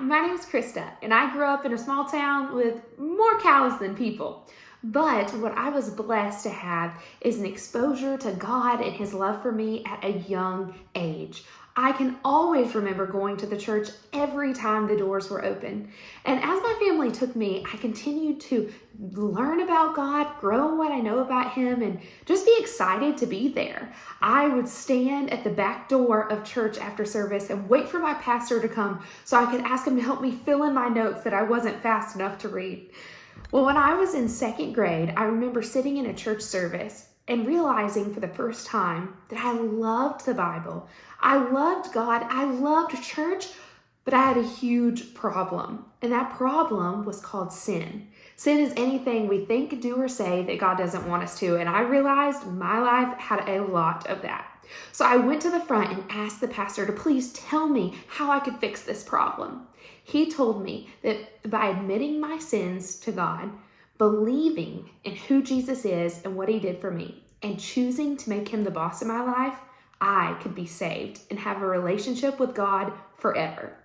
my name's Krista, and I grew up in a small town with more cows than people. But what I was blessed to have is an exposure to God and His love for me at a young age. I can always remember going to the church every time the doors were open. And as my family took me, I continued to learn about God, grow in what I know about Him, and just be excited to be there. I would stand at the back door of church after service and wait for my pastor to come so I could ask him to help me fill in my notes that I wasn't fast enough to read. Well, when I was in second grade, I remember sitting in a church service and realizing for the first time that I loved the Bible. I loved God. I loved church, but I had a huge problem. And that problem was called sin. Sin is anything we think, do, or say that God doesn't want us to. And I realized my life had a lot of that. So I went to the front and asked the pastor to please tell me how I could fix this problem. He told me that by admitting my sins to God, believing in who Jesus is and what He did for me, and choosing to make Him the boss of my life, I could be saved and have a relationship with God forever.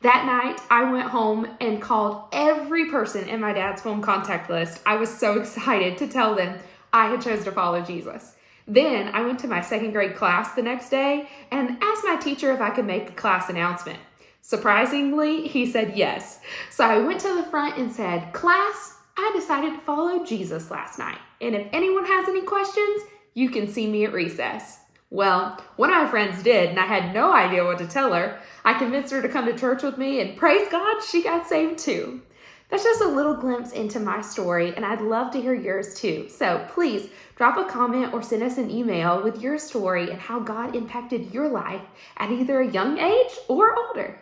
That night, I went home and called every person in my dad's phone contact list. I was so excited to tell them I had chosen to follow Jesus. Then I went to my second grade class the next day and asked my teacher if I could make a class announcement. Surprisingly, he said yes. So I went to the front and said, "Class, I decided to follow Jesus last night. And if anyone has any questions, you can see me at recess." Well, one of my friends did, and I had no idea what to tell her. I convinced her to come to church with me, and praise God, she got saved too. That's just a little glimpse into my story, and I'd love to hear yours too. So please drop a comment or send us an email with your story and how God impacted your life at either a young age or older.